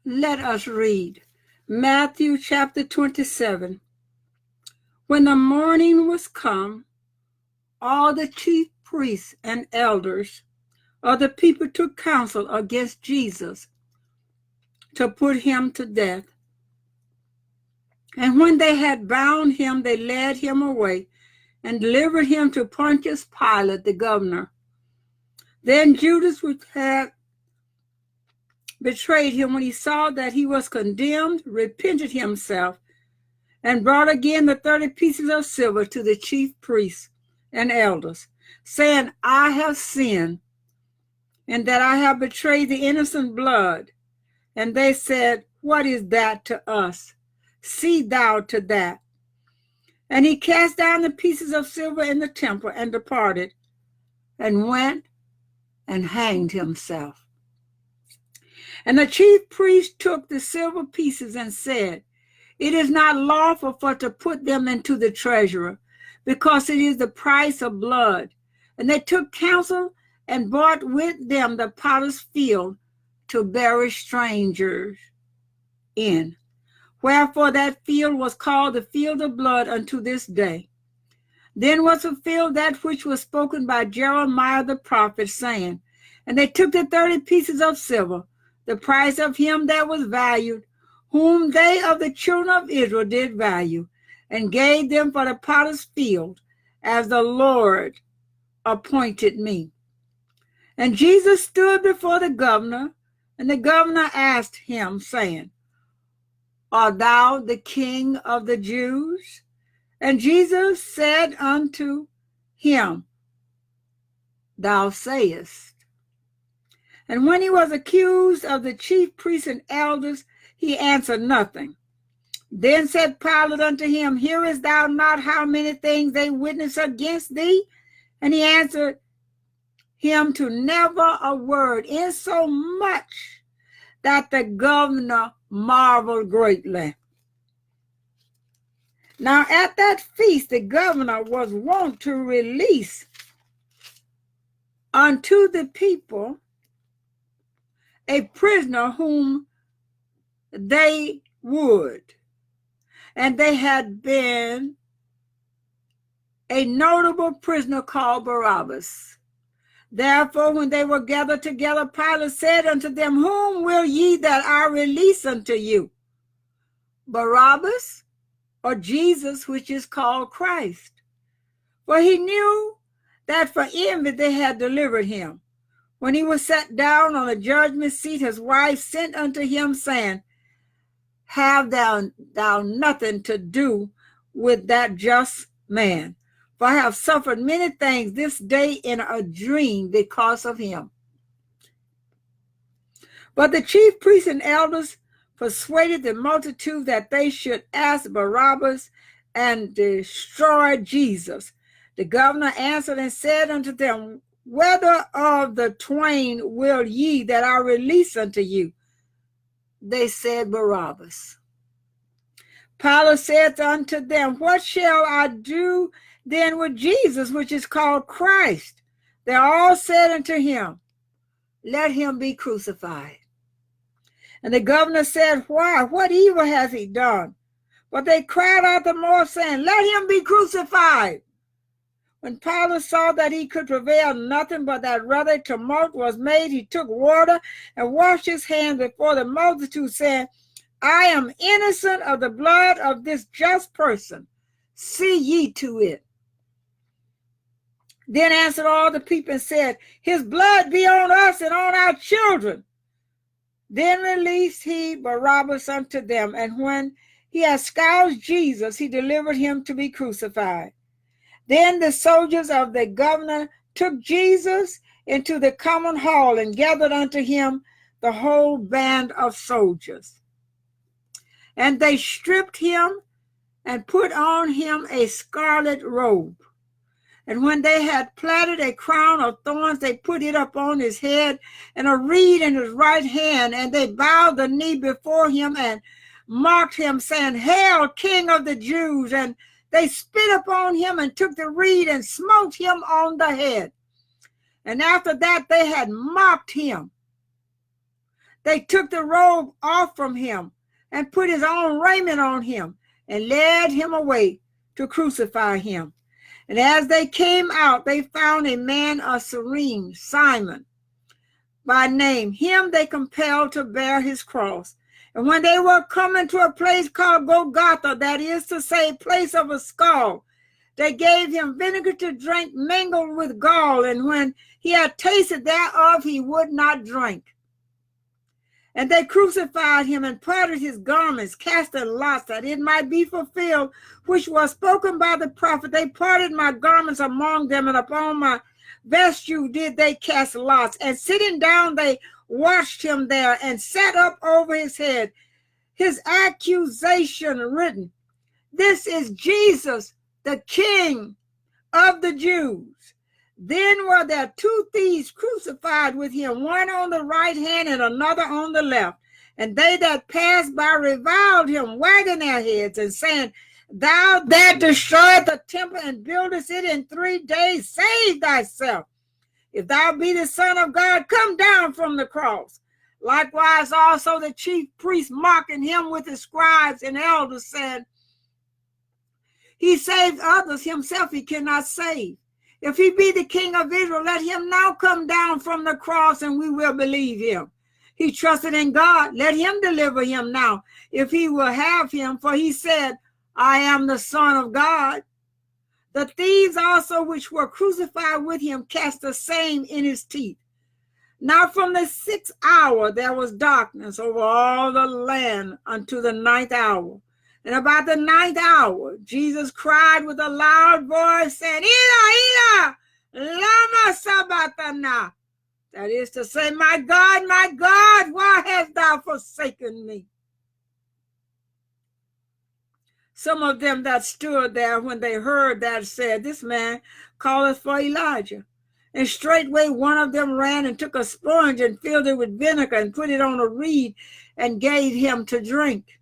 Let us read Matthew chapter 27. When the morning was come, all the chief priests and elders of the people took counsel against Jesus to put him to death. And when they had bound him, they led him away and delivered him to Pontius Pilate, the governor. Then Judas, which had betrayed him, when he saw that he was condemned, repented himself, and brought again the 30 pieces of silver to the chief priests and elders, saying, I have sinned, and that I have betrayed the innocent blood. And they said, What is that to us? See thou to that. And he cast down the pieces of silver in the temple and departed, and went and hanged himself. And the chief priest took the silver pieces and said, It is not lawful for to put them into the treasury, because it is the price of blood. And they took counsel and bought with them the potter's field to bury strangers in. Wherefore that field was called the field of blood unto this day. Then was fulfilled that which was spoken by Jeremiah the prophet, saying, And they took the 30 pieces of silver, the price of him that was valued, whom they of the children of Israel did value, and gave them for the potter's field, as the Lord appointed me. And Jesus stood before the governor, and the governor asked him, saying, Art thou the King of the Jews? And Jesus said unto him, Thou sayest. And when he was accused of the chief priests and elders, he answered nothing. Then said Pilate unto him, Hearest thou not how many things they witness against thee? And he answered him to never a word, insomuch that the governor marveled greatly. Now at that feast the governor was wont to release unto the people a prisoner whom they would. And they had been a notable prisoner called Barabbas. Therefore, when they were gathered together, Pilate said unto them, Whom will ye that I release unto you? Barabbas or Jesus, which is called Christ? For he knew that for envy they had delivered him. When he was set down on the judgment seat, his wife sent unto him, saying, Have thou nothing to do with that just man, for I have suffered many things this day in a dream because of him. But the chief priests and elders persuaded the multitude that they should ask Barabbas and destroy Jesus. The governor answered and said unto them, Whether of the twain will ye that I release unto you? They said, Barabbas. Pilate said unto them, What shall I do then with Jesus, which is called Christ? They all said unto him, Let him be crucified. And the governor said, Why? What evil has he done? But they cried out the more, saying, Let him be crucified. When Pilate saw that he could prevail nothing, but that rather tumult was made, he took water and washed his hands before the multitude, saying, I am innocent of the blood of this just person. See ye to it. Then answered all the people and said, His blood be on us and on our children. Then released he Barabbas unto them, and when he had scourged Jesus, he delivered him to be crucified. Then the soldiers of the governor took Jesus into the common hall and gathered unto him the whole band of soldiers. And they stripped him and put on him a scarlet robe. And when they had platted a crown of thorns, they put it upon his head, and a reed in his right hand. And they bowed the knee before him and mocked him, saying, Hail, King of the Jews! And they spit upon him and took the reed and smote him on the head. And after that they had mocked him, They took the robe off from him and put his own raiment on him and led him away to crucify him. And as they came out, they found a man of Cyrene, Simon by name. Him they compelled to bear his cross. And when they were coming to a place called Golgotha, that is to say, place of a skull, they gave him vinegar to drink mingled with gall. And when he had tasted thereof, he would not drink. And they crucified him and parted his garments, casting lots, that it might be fulfilled, which was spoken by the prophet. They parted my garments among them, and upon my vesture did they cast lots. And sitting down, they watched him there, and set up over his head his accusation written, "This is Jesus, the King of the Jews." Then were there two thieves crucified with him, one on the right hand and another on the left. And they that passed by reviled him, wagging their heads and saying, "Thou that destroyed the temple and buildest it in 3 days, save thyself. If thou be the Son of God, come down from the cross." Likewise also the chief priests, mocking him with the scribes and elders, said, "He saved others, himself he cannot save. If he be the King of Israel, let him now come down from the cross, and we will believe him. He trusted in God. Let him deliver him now, if he will have him. For he said, I am the Son of God." The thieves also which were crucified with him cast the same in his teeth. Now from the 6th hour there was darkness over all the land unto the 9th hour. And about the 9th hour, Jesus cried with a loud voice, saying, "Eli, Eli, lama sabachthani?" That is to say, my God, why hast thou forsaken me?" Some of them that stood there, when they heard that, said, "This man calleth for Elijah." And straightway one of them ran and took a sponge and filled it with vinegar and put it on a reed and gave him to drink.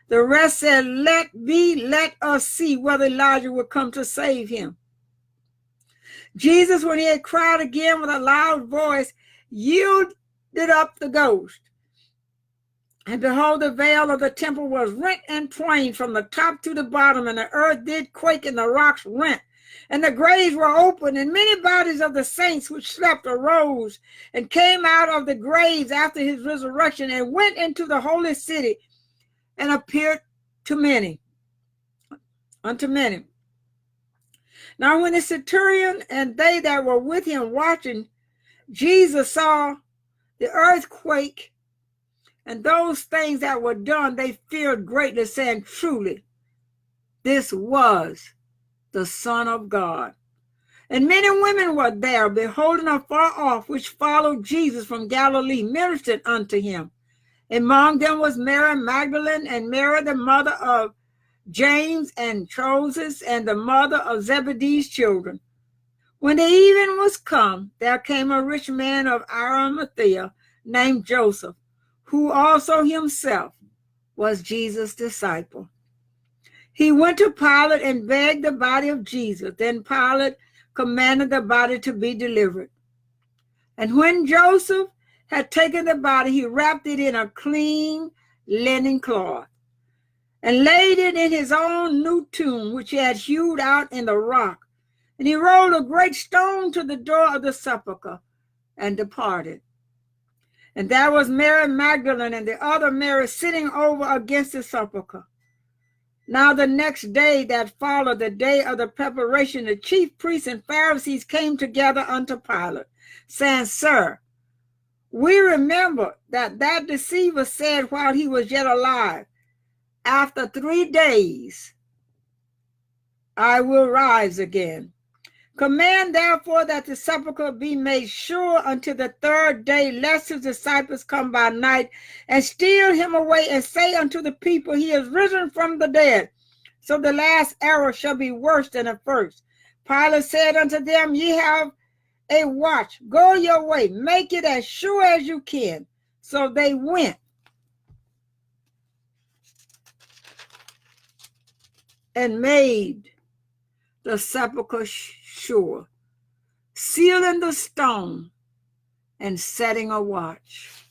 The rest said, let us see whether Elijah will come to save him." Jesus, when he had cried again with a loud voice, yielded up the ghost. And behold, the veil of the temple was rent in twain from the top to the bottom, and the earth did quake, and the rocks rent, and the graves were opened, and many bodies of the saints which slept arose and came out of the graves after his resurrection, and went into the holy city, and appeared unto many. Now when the centurion and they that were with him watching Jesus saw the earthquake and those things that were done, they feared greatly, saying, "Truly, this was the Son of God." And men and women were there, beholding afar off, which followed Jesus from Galilee, ministered unto him. Among them was Mary Magdalene, and Mary the mother of James and Joseph, and the mother of Zebedee's children. When the even was come, there came a rich man of Arimathea named Joseph, who also himself was Jesus' disciple. He went to Pilate and begged the body of Jesus. Then Pilate commanded the body to be delivered. And when Joseph had taken the body, he wrapped it in a clean linen cloth and laid it in his own new tomb, which he had hewed out in the rock. And he rolled a great stone to the door of the sepulchre and departed. And there was Mary Magdalene and the other Mary sitting over against the sepulchre. Now the next day that followed, the day of the preparation, the chief priests and Pharisees came together unto Pilate, saying, "Sir, we remember that deceiver said while he was yet alive, after 3 days I will rise again. Command therefore that the sepulchre be made sure until the 3rd day, lest his disciples come by night and steal him away and say unto the people, he is risen from the dead. So the last error shall be worse than the first." Pilate said unto them, "Ye have a watch. Go your way. Make it as sure as you can." So they went and made the sepulchre sure, sealing the stone and setting a watch.